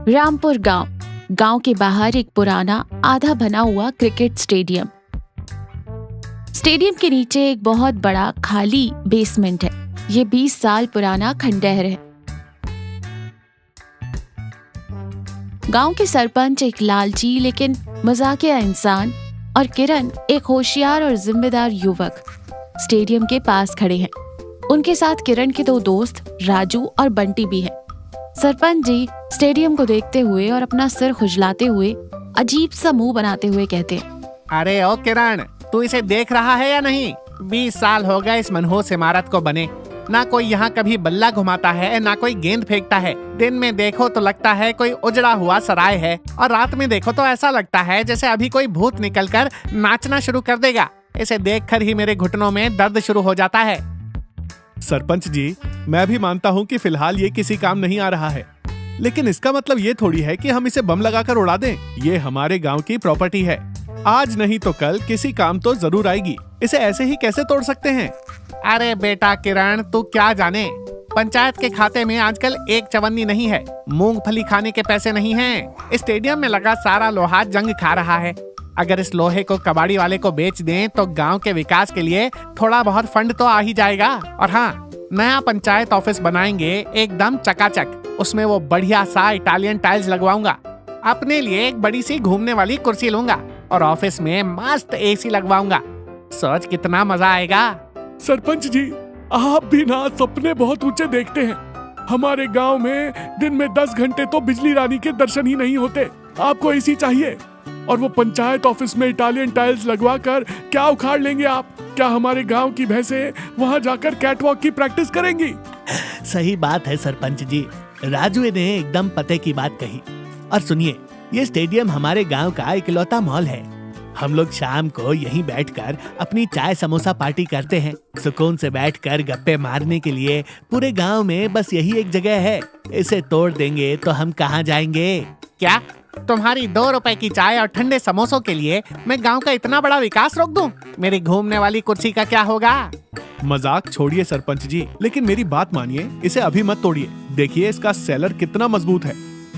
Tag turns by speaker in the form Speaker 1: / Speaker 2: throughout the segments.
Speaker 1: रामपुर गांव के बाहर एक पुराना आधा बना हुआ क्रिकेट स्टेडियम के नीचे एक बहुत बड़ा खाली बेसमेंट है। ये 20 साल पुराना खंडहर है। गांव के सरपंच एक लालची लेकिन मजाकिया इंसान और किरण एक होशियार और जिम्मेदार युवक स्टेडियम के पास खड़े हैं। उनके साथ किरण के 2 दोस्त राजू और बंटी भी हैं। सरपंच जी स्टेडियम को देखते हुए और अपना सिर खुजलाते हुए अजीब सा मुंह बनाते हुए कहते हैं,
Speaker 2: अरे ओ किरण, तू इसे देख रहा है या नहीं? 20 साल हो गए इस मनहूस इमारत को बने। ना कोई यहाँ कभी बल्ला घुमाता है, ना कोई गेंद फेंकता है। दिन में देखो तो लगता है कोई उजड़ा हुआ सराय है, और रात में देखो तो ऐसा लगता है जैसे अभी कोई भूत निकलकर नाचना शुरू कर देगा। इसे देखकर ही मेरे घुटनों में दर्द शुरू हो जाता है।
Speaker 3: सरपंच जी, मैं भी मानता हूँ कि फिलहाल ये किसी काम नहीं आ रहा है, लेकिन इसका मतलब ये थोड़ी है कि हम इसे बम लगाकर उड़ा दें। ये हमारे गांव की प्रॉपर्टी है। आज नहीं तो कल किसी काम तो जरूर आएगी। इसे ऐसे ही कैसे तोड़ सकते हैं?
Speaker 2: अरे बेटा किरण, तू क्या जाने, पंचायत के खाते में आजकल एक चवन्नी नहीं है। मूंगफली खाने के पैसे नहीं हैं। स्टेडियम में लगा सारा लोहा जंग खा रहा है। अगर इस लोहे को कबाड़ी वाले को बेच दें तो गांव के विकास के लिए थोड़ा बहुत फंड तो आ ही जाएगा। और हाँ, नया पंचायत ऑफिस बनाएंगे एकदम चकाचक। उसमें वो बढ़िया सा इटालियन टाइल्स लगवाऊंगा। अपने लिए एक बड़ी सी घूमने वाली कुर्सी लूंगा और ऑफिस में मस्त एसी लगवाऊंगा। सोच कितना मजा आएगा।
Speaker 3: सरपंच जी, आप भी ना सपने बहुत ऊंचे देखते हैं। हमारे गांव में दिन में 10 घंटे तो बिजली रानी के दर्शन ही नहीं होते। आपको एसी चाहिए और वो पंचायत ऑफिस में इटालियन टाइल्स लगवा कर क्या उखाड़ लेंगे आप? क्या हमारे गांव की भैंसें वहां जाकर कैटवॉक की प्रैक्टिस करेंगी?
Speaker 4: सही बात है सरपंच जी, राजू ने एकदम पते की बात कही। और सुनिए, ये स्टेडियम हमारे गांव का इकलौता मॉल है। हम लोग शाम को यहीं बैठकर अपनी चाय समोसा पार्टी करते हैं। सुकून से बैठकर गप्पे मारने के लिए पूरे गांव में बस यही एक जगह है। इसे तोड़ देंगे तो हम कहां जाएंगे?
Speaker 2: क्या तुम्हारी 2 रुपए की चाय और ठंडे समोसों के लिए मैं गांव का इतना बड़ा विकास रोक दूं? मेरी घूमने वाली कुर्सी का क्या होगा?
Speaker 3: मजाक छोड़िए सरपंच जी, लेकिन मेरी बात मानिए, इसे अभी मत तोड़िए। देखिए इसका सेलर कितना मजबूत है,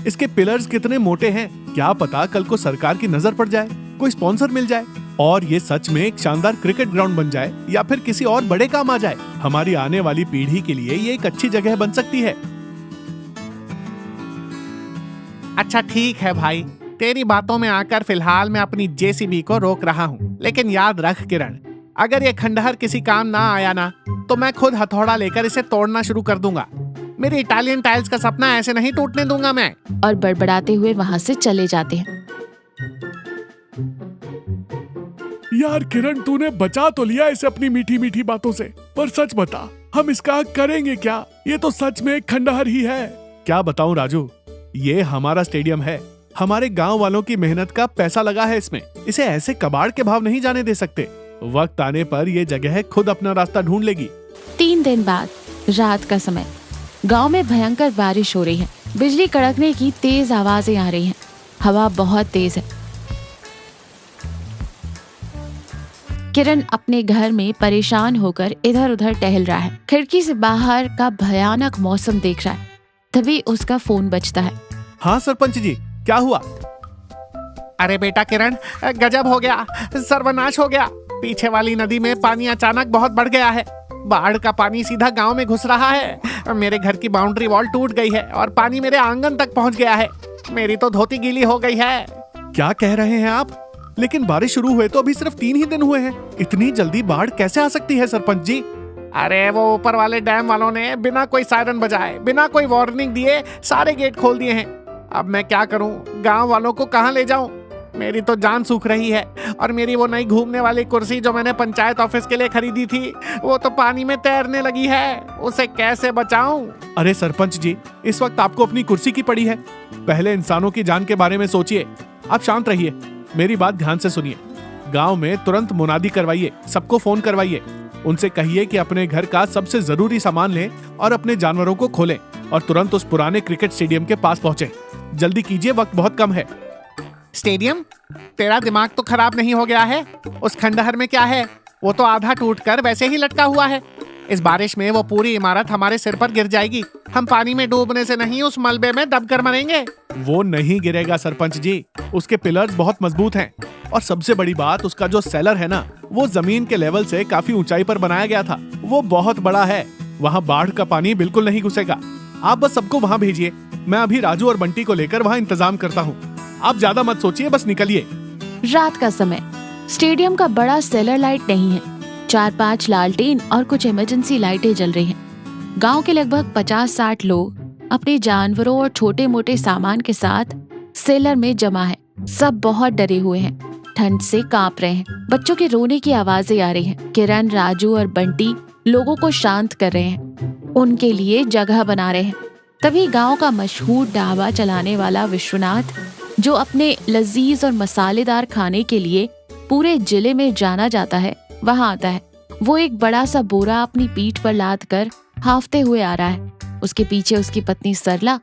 Speaker 3: इसके पिलर्स कितने मोटे हैं। क्या पता कल को सरकार की नजर पड़ जाए, कोई स्पॉन्सर मिल जाए और ये सच में एक शानदार क्रिकेट ग्राउंड बन जाए, या फिर किसी और बड़े काम आ जाए। हमारी आने वाली पीढ़ी के लिए ये एक अच्छी जगह बन सकती है।
Speaker 2: अच्छा ठीक है भाई, तेरी बातों में आकर फिलहाल मैं अपनी जेसीबी को रोक रहा हूँ। लेकिन याद रख किरण, अगर ये खंडहर किसी काम ना आया ना, तो मैं खुद हथौड़ा लेकर इसे तोड़ना शुरू कर दूंगा। मेरी इटालियन टाइल्स का सपना ऐसे नहीं टूटने दूंगा मैं।
Speaker 1: और बड़बड़ाते हुए वहां से चले जाते हैं।
Speaker 3: यार किरण, तूने बचा तो लिया इसे अपनी मीठी मीठी बातों से, पर सच बता, हम इसका करेंगे क्या? ये तो सच में एक खंडहर ही है। क्या बताऊं राजू, ये हमारा स्टेडियम है। हमारे गांव वालों की मेहनत का पैसा लगा है इसमें। इसे ऐसे कबाड़ के भाव नहीं जाने दे सकते। वक्त आने पर ये जगह खुद अपना रास्ता ढूंढ लेगी।
Speaker 1: 3 दिन बाद रात का समय, गांव में भयंकर बारिश हो रही है। बिजली कड़कने की तेज आवाजें आ रही हैं। हवा बहुत तेज है। किरण अपने घर में परेशान होकर इधर उधर टहल रहा है। खिड़की से बाहर का भयानक मौसम देख रहा है। तभी उसका फोन बजता है।
Speaker 3: हाँ सरपंच जी, क्या हुआ?
Speaker 2: अरे बेटा किरण, गजब हो गया, सर्वनाश हो गया। पीछे वाली नदी में पानी अचानक बहुत बढ़ गया है। बाढ़ का पानी सीधा गांव में घुस रहा है। मेरे घर की बाउंड्री वॉल टूट गई है और पानी मेरे आंगन तक पहुंच गया है। मेरी तो धोती गीली हो गई है।
Speaker 3: क्या कह रहे हैं आप? लेकिन बारिश शुरू हुए तो अभी सिर्फ 3 ही दिन हुए हैं। इतनी जल्दी बाढ़ कैसे आ सकती है सरपंच जी?
Speaker 2: अरे वो ऊपर वाले डैम वालों ने बिना कोई सायरन बजाए, बिना कोई वार्निंग दिए सारे गेट खोल दिए हैं। अब मैं क्या करूं? गांव वालों को कहां ले जाऊं? मेरी तो जान सूख रही है। और मेरी वो नई घूमने वाली कुर्सी जो मैंने पंचायत ऑफिस के लिए खरीदी थी, वो तो पानी में तैरने लगी है। उसे कैसे बचाऊं?
Speaker 3: अरे सरपंच जी, इस वक्त आपको अपनी कुर्सी की पड़ी है। पहले इंसानों की जान के बारे में सोचिए। आप शांत रहिए, मेरी बात ध्यान से सुनिए। गांव में तुरंत मुनादी करवाइए, सबको फोन करवाइए। उनसे कहिए कि अपने घर का सबसे जरूरी सामान लें और अपने जानवरों को खोलें और तुरंत उस पुराने क्रिकेट स्टेडियम के पास पहुंचे। जल्दी कीजिए, वक्त बहुत कम है।
Speaker 2: स्टेडियम? तेरा दिमाग तो खराब नहीं हो गया है? उस खंडहर में क्या है? वो तो आधा टूटकर वैसे ही लटका हुआ है। इस बारिश में वो पूरी इमारत हमारे सिर पर गिर जाएगी। हम पानी में डूबने से नहीं, उस मलबे में दबकर मरेंगे।
Speaker 3: वो नहीं गिरेगा सरपंच जी, उसके पिलर्स बहुत मजबूत हैं और सबसे बड़ी बात उसका जो सेलर है ना, वो जमीन के लेवल से काफी ऊंचाई पर बनाया गया था। वो बहुत बड़ा है, वहाँ बाढ़ का पानी बिल्कुल नहीं घुसेगा। आप बस सबको वहाँ भेजिए, मैं अभी राजू और बंटी को लेकर वहाँ इंतजाम करता हूँ। आप ज्यादा मत सोचिए, बस निकलिए।
Speaker 1: रात का समय, स्टेडियम का बड़ा सेलर लाइट नहीं है। 4-5 लालटेन और कुछ इमरजेंसी लाइटें जल रही हैं। गांव के लगभग 50-60 लोग अपने जानवरों और छोटे मोटे सामान के साथ सेलर में जमा है। सब बहुत डरे हुए हैं, ठंड से कांप रहे हैं। बच्चों के रोने की आवाजें आ रही हैं। किरण, राजू और बंटी लोगों को शांत कर रहे हैं, उनके लिए जगह बना रहे हैं। तभी गांव का मशहूर ढाबा चलाने वाला विश्वनाथ, जो अपने लजीज और मसालेदार खाने के लिए पूरे जिले में जाना जाता है, वहां आता है। वो एक बड़ा सा बोरा अपनी पीठ पर लाद कर हाफते हुए आ रहा है। उसके पीछे उसकी पत्नी सरला,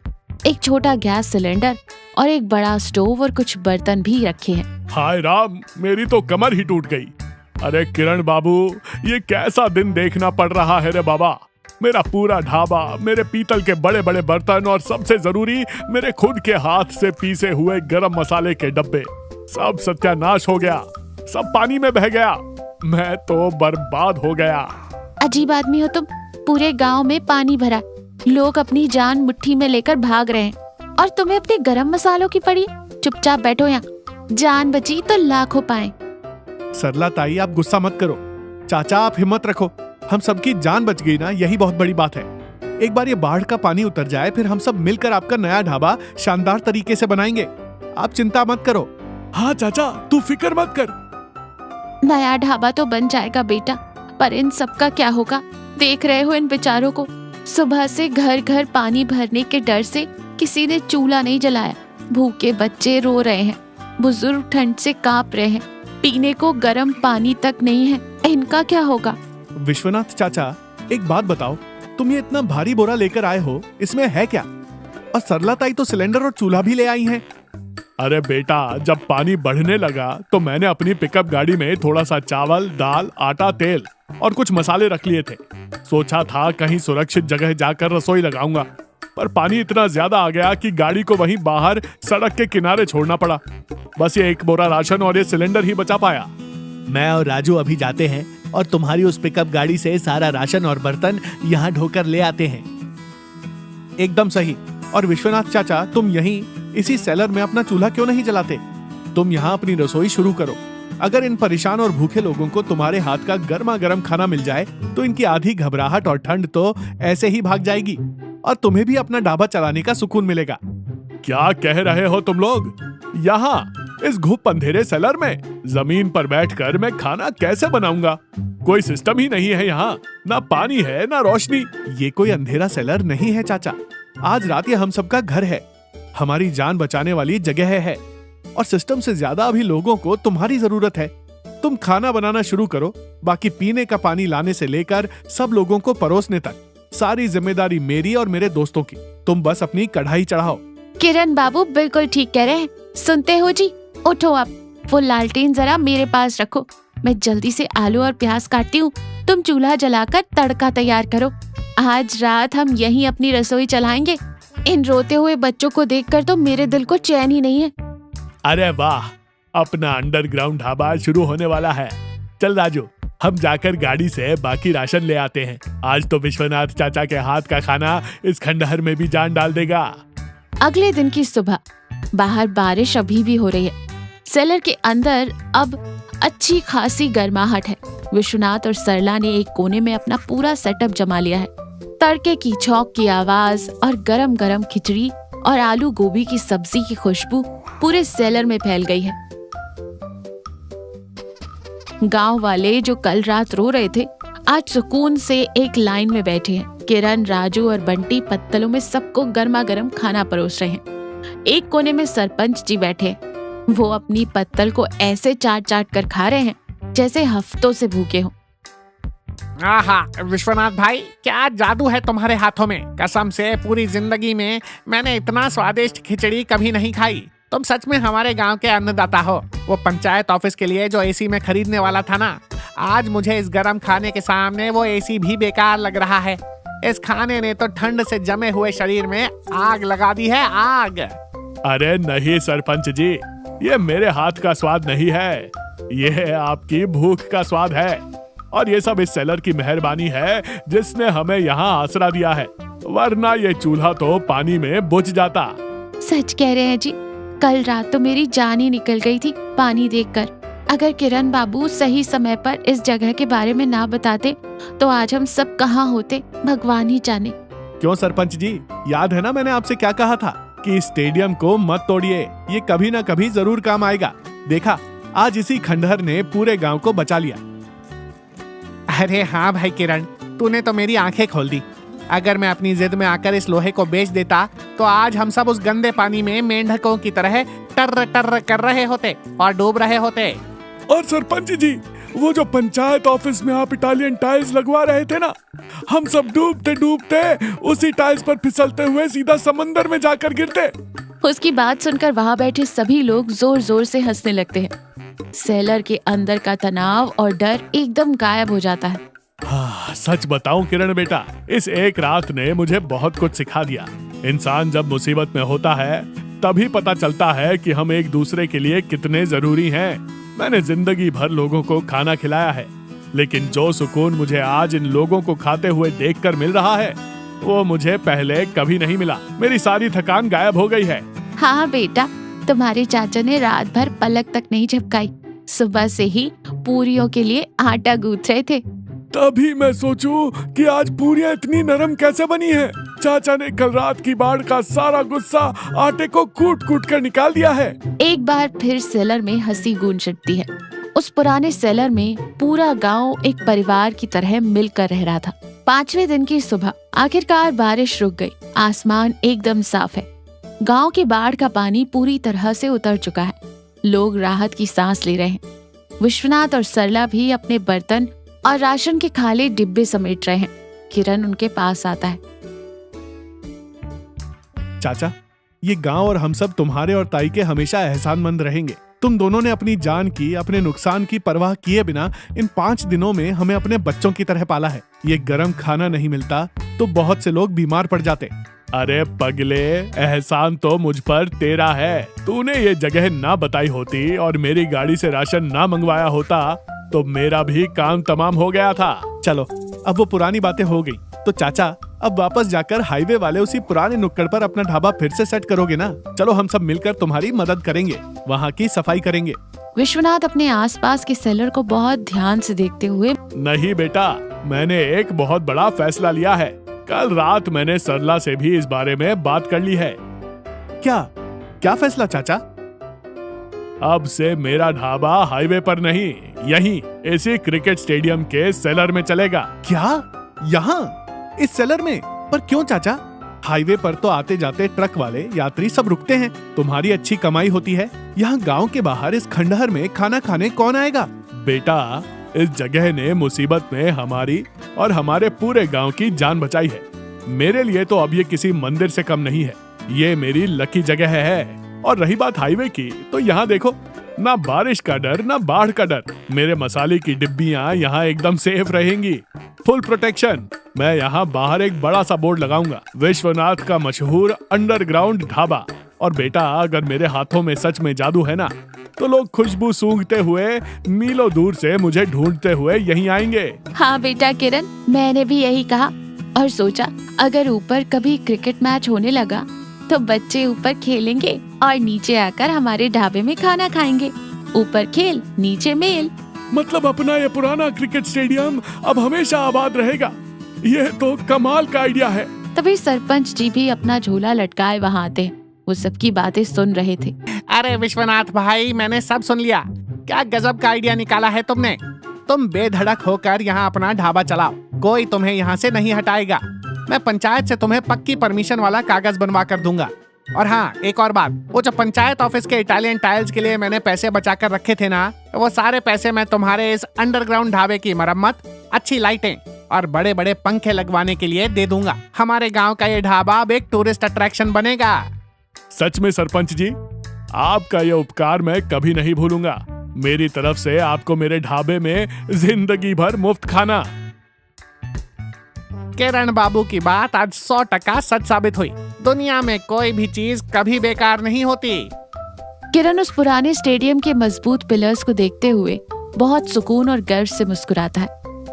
Speaker 1: एक छोटा गैस सिलेंडर और एक बड़ा स्टोव और कुछ बर्तन भी रखे हैं।
Speaker 3: हाय राम, मेरी तो कमर ही टूट गई। अरे किरण बाबू, ये कैसा दिन देखना पड़ रहा है रे बाबा। मेरा पूरा ढाबा, मेरे पीतल के बड़े बड़े बर्तन और सबसे जरूरी मेरे खुद के हाथ से पीसे हुए गरम मसाले के डब्बे, सब सत्यानाश हो गया, सब पानी में बह गया। मैं तो बर्बाद हो गया।
Speaker 1: अजीब आदमी हो तुम, पूरे गांव में पानी भरा, लोग अपनी जान मुट्ठी में लेकर भाग रहे हैं और तुम्हें अपने गरम मसालों की पड़ी। चुपचाप बैठो यहाँ, जान बची तो लाखों पाए।
Speaker 3: सरला ताई, आप गुस्सा मत करो। चाचा, आप हिम्मत रखो, हम सबकी जान बच गई ना, यही बहुत बड़ी बात है। एक बार ये बाढ़ का पानी उतर जाए, फिर हम सब मिलकर आपका नया ढाबा शानदार तरीके से बनाएंगे। आप चिंता मत करो। हाँ चाचा, तू फिक्र मत कर।
Speaker 1: नया ढाबा तो बन जाएगा बेटा, पर इन सब का क्या होगा? देख रहे हो इन बेचारों को, सुबह से घर घर पानी भरने के डर से किसी ने चूल्हा नहीं जलाया। भूखे बच्चे रो रहे हैं, बुजुर्ग ठंड से कांप रहे हैं, पीने को गर्म पानी तक नहीं है। इनका क्या होगा?
Speaker 3: विश्वनाथ चाचा, एक बात बताओ, तुम ये इतना भारी बोरा लेकर आए हो, इसमें है क्या? और सरला ताई तो सिलेंडर और चूल्हा भी ले आई हैं। अरे बेटा, जब पानी बढ़ने लगा तो मैंने अपनी पिकअप गाड़ी में थोड़ा सा चावल, दाल, आटा, तेल और कुछ मसाले रख लिए थे। सोचा था कहीं सुरक्षित जगह जाकर रसोई लगाऊंगा, पर पानी इतना ज्यादा आ गया कि गाड़ी को वहीं बाहर सड़क के किनारे छोड़ना पड़ा। बस ये एक बोरा राशन और ये सिलेंडर ही बचा पाया।
Speaker 4: मैं और राजू अभी जाते हैं और तुम्हारी उस पिकअप गाड़ी से सारा राशन और बर्तन यहाँ ढोकर ले आते हैं।
Speaker 3: एकदम सही। और विश्वनाथ चाचा, तुम यहीं इसी सेलर में अपना चूल्हा क्यों नहीं जलाते? तुम यहाँ अपनी रसोई शुरू करो। अगर इन परेशान और भूखे लोगों को तुम्हारे हाथ का गर्मा गर्म खाना मिल जाए तो इनकी आधी घबराहट और ठंड तो ऐसे ही भाग जाएगी और तुम्हें भी अपना ढाबा चलाने का सुकून मिलेगा। क्या कह रहे हो तुम लोग? यहाँ इस घुप अंधेरे सेलर में जमीन पर बैठकर मैं खाना कैसे बनाऊंगा? कोई सिस्टम ही नहीं है यहाँ, ना पानी है ना रोशनी। ये कोई अंधेरा सेलर नहीं है चाचा, आज रात ये हम सबका घर है, हमारी जान बचाने वाली जगह है और सिस्टम से ज्यादा अभी लोगों को तुम्हारी जरूरत है। तुम खाना बनाना शुरू करो, बाकी पीने का पानी लाने से लेकर सब लोगों को परोसने तक सारी जिम्मेदारी मेरी और मेरे दोस्तों की। तुम बस अपनी कढ़ाई चढ़ाओ।
Speaker 1: किरण बाबू बिल्कुल ठीक कह रहे हैं। सुनते हो जी, उठो आप, वो लालटेन जरा मेरे पास रखो, मैं जल्दी से आलू और प्याज काटती हूँ, तुम चूल्हा जलाकर तड़का तैयार करो। आज रात हम यहीं अपनी रसोई चलाएंगे। इन रोते हुए बच्चों को देखकर तो मेरे दिल को चैन ही नहीं है।
Speaker 3: अरे वाह, अपना अंडरग्राउंड ढाबा शुरू होने वाला है। चल राजू, हम जाकर गाड़ी से बाकी राशन ले आते हैं। आज तो विश्वनाथ चाचा के हाथ का खाना इस खंडहर में भी जान डाल देगा।
Speaker 1: अगले दिन की सुबह, बाहर बारिश अभी भी हो रही है। सेलर के अंदर अब अच्छी खासी गर्माहट है। विश्वनाथ और सरला ने एक कोने में अपना पूरा सेटअप जमा लिया है। तड़के की छौंक की आवाज और गरम गरम खिचड़ी और आलू गोभी की सब्जी की खुशबू पूरे सेलर में फैल गई है। गांव वाले जो कल रात रो रहे थे, आज सुकून से एक लाइन में बैठे हैं। किरण, राजू और बंटी पत्तलों में सबको गर्मा गर्म खाना परोस रहे हैं। एक कोने में सरपंच जी बैठे हैं। वो अपनी पत्तल को ऐसे चाट चाट कर खा रहे हैं जैसे हफ्तों से भूखे हों।
Speaker 2: आहा, विश्वनाथ भाई, क्या जादू है तुम्हारे हाथों में। कसम से पूरी जिंदगी में मैंने इतना स्वादिष्ट खिचड़ी कभी नहीं खाई। तुम सच में हमारे गांव के अन्नदाता हो। वो पंचायत ऑफिस के लिए जो एसी में खरीदने वाला था ना, आज मुझे इस गरम खाने के सामने वो एसी भी बेकार लग रहा है। इस खाने ने तो ठंड से जमे हुए शरीर में आग लगा दी है, आग।
Speaker 3: अरे नहीं सरपंच जी, ये मेरे हाथ का स्वाद नहीं है, ये है आपकी भूख का स्वाद है। और ये सब इस सेलर की मेहरबानी है जिसने हमें यहाँ आसरा दिया है, वरना ये चूल्हा तो पानी में बुझ जाता।
Speaker 1: सच कह रहे हैं जी, कल रात तो मेरी जान ही निकल गई थी पानी देखकर। अगर किरण बाबू सही समय पर इस जगह के बारे में ना बताते तो आज हम सब कहाँ होते भगवान ही जाने।
Speaker 3: क्यों सरपंच जी, याद है ना मैंने आपसे क्या कहा था कि इस स्टेडियम को मत तोड़िए, ये कभी ना कभी जरूर काम आएगा। देखा, आज इसी खंडहर ने पूरे गांव को बचा लिया।
Speaker 2: अरे हाँ भाई किरण, तूने तो मेरी आंखें खोल दी। अगर मैं अपनी जिद में आकर इस लोहे को बेच देता तो आज हम सब उस गंदे पानी में मेंढकों की तरह टर्र टर्र कर रहे होते और डूब रहे होते।
Speaker 3: और सरपंच जी, वो जो पंचायत ऑफिस में आप इटालियन टाइल्स लगवा रहे थे ना, हम सब डूबते डूबते उसी टाइल्स पर फिसलते हुए सीधा समंदर में जाकर गिरते।
Speaker 1: उसकी बात सुनकर वहाँ बैठे सभी लोग जोर जोर से हंसने लगते हैं। सेलर के अंदर का तनाव और डर एकदम गायब हो जाता है।
Speaker 3: सच बताऊं किरण बेटा, इस एक रात ने मुझे बहुत कुछ सिखा दिया। इंसान जब मुसीबत में होता है तभी पता चलता है कि हम एक दूसरे के लिए कितने जरूरी हैं। मैंने जिंदगी भर लोगों को खाना खिलाया है, लेकिन जो सुकून मुझे आज इन लोगों को खाते हुए देखकर मिल रहा है वो मुझे पहले कभी नहीं मिला। मेरी सारी थकान गायब हो गई है।
Speaker 1: हाँ बेटा, तुम्हारे चाचा ने रात भर पलक तक नहीं झपकाई, सुबह से ही पूरियों के लिए आटा गूंथ रहे थे।
Speaker 3: तभी मैं सोचूं कि आज पूरियां इतनी नरम कैसे बनी हैं। चाचा ने कल रात की बाढ़ का सारा गुस्सा आटे को कूट कूट कर निकाल दिया है।
Speaker 1: एक बार फिर सेलर में हंसी गूंज उठती है। उस पुराने सेलर में पूरा गांव एक परिवार की तरह मिलकर रह रहा था। 5वें दिन की सुबह आखिरकार बारिश रुक गई। आसमान एकदम साफ है। गांव की बाढ़ का पानी पूरी तरह से उतर चुका है। लोग राहत की सांस ले रहे हैं। विश्वनाथ और सरला भी अपने बर्तन और राशन के खाली डिब्बे समेट रहे हैं। किरण उनके पास आता है।
Speaker 3: चाचा, ये गांव और हम सब तुम्हारे और ताई के हमेशा एहसानमंद रहेंगे। तुम दोनों ने अपनी जान की, अपने नुकसान की परवाह किए बिना इन 5 दिनों में हमें अपने बच्चों की तरह पाला है। ये गरम खाना नहीं मिलता तो बहुत से लोग बीमार पड़ जाते। अरे पगले, एहसान तो मुझ पर तेरा है। तूने ये जगह ना बताई होती और मेरी गाड़ी से राशन ना मंगवाया होता तो मेरा भी काम तमाम हो गया था। चलो, अब वो पुरानी बातें हो गई, तो चाचा अब वापस जाकर हाईवे वाले उसी पुराने नुक्कड़ पर अपना ढाबा फिर से सेट करोगे ना? चलो, हम सब मिलकर तुम्हारी मदद करेंगे, वहाँ की सफाई करेंगे।
Speaker 1: विश्वनाथ अपने आसपास के सेलर को बहुत ध्यान से देखते हुए,
Speaker 3: नहीं बेटा, मैंने एक बहुत बड़ा फैसला लिया है। कल रात मैंने सरला से भी इस बारे में बात कर ली है। क्या फैसला चाचा? अब से मेरा ढाबा हाईवे पर नहीं, यहीं इसी क्रिकेट स्टेडियम के सेलर में चलेगा। क्या? यहाँ इस सेलर में? पर क्यों चाचा? हाईवे पर तो आते जाते ट्रक वाले, यात्री सब रुकते हैं। तुम्हारी अच्छी कमाई होती है। यहाँ गांव के बाहर इस खंडहर में खाना खाने कौन आएगा? बेटा, इस जगह ने मुसीबत में हमारी और हमारे पूरे गांव की जान बचाई है। मेरे लिए तो अब ये किसी मंदिर से कम नहीं है। ये मेरी लकी जगह है। और रही बात हाईवे की, तो यहाँ देखो, ना बारिश का डर ना बाढ़ का डर। मेरे मसाले की डिब्बियाँ यहाँ एकदम सेफ रहेंगी, फुल प्रोटेक्शन। मैं यहाँ बाहर एक बड़ा सा बोर्ड लगाऊंगा, विश्वनाथ का मशहूर अंडरग्राउंड ढाबा। और बेटा, अगर मेरे हाथों में सच में जादू है ना, तो लोग खुशबू सूंघते हुए मीलों दूर से मुझे ढूंढते हुए यहीं आएंगे।
Speaker 1: हाँ बेटा किरण, मैंने भी यही कहा और सोचा अगर ऊपर कभी क्रिकेट मैच होने लगा तो बच्चे ऊपर खेलेंगे और नीचे आकर हमारे ढाबे में खाना खाएंगे। ऊपर खेल, नीचे मेल।
Speaker 3: मतलब अपना ये पुराना क्रिकेट स्टेडियम अब हमेशा आबाद रहेगा। ये तो कमाल का आइडिया है।
Speaker 1: तभी सरपंच जी भी अपना झोला लटकाए वहाँ आते हैं। वो सबकी बातें सुन रहे थे।
Speaker 2: अरे विश्वनाथ भाई, मैंने सब सुन लिया। क्या गजब का आइडिया निकाला है तुमने। तुम बेधड़क होकर यहाँ अपना ढाबा चलाओ, कोई तुम्हें यहाँ से नहीं हटाएगा। मैं पंचायत से तुम्हें पक्की परमिशन वाला कागज बनवा कर दूंगा। और हाँ, एक और बात, वो जो पंचायत ऑफिस के इटालियन टाइल्स के लिए मैंने पैसे बचा कर रखे थे ना, वो सारे पैसे मैं तुम्हारे इस अंडरग्राउंड ढाबे की मरम्मत, अच्छी लाइटें और बड़े बड़े पंखे लगवाने के लिए दे दूंगा। हमारे गाँव का ये ढाबा अब एक टूरिस्ट अट्रैक्शन बनेगा।
Speaker 3: सच में सरपंच जी, आपका ये उपकार मैं कभी नहीं भूलूंगा। मेरी तरफ से आपको मेरे ढाबे में जिंदगी भर मुफ्त खाना।
Speaker 2: किरण बाबू की बात आज 100% सच साबित हुई। दुनिया में कोई भी चीज कभी बेकार नहीं होती।
Speaker 1: किरण उस पुराने स्टेडियम के मजबूत पिलर्स को देखते हुए बहुत सुकून और गर्व से मुस्कुराता है।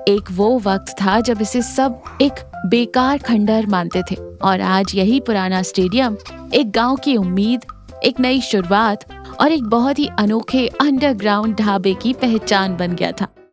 Speaker 1: एक वो वक्त था जब इसे सब एक बेकार खंडहर मानते थे और आज यही पुराना स्टेडियम एक गांव की उम्मीद, एक नई शुरुआत और एक बहुत ही अनोखे अंडरग्राउंड ढाबे की पहचान बन गया था।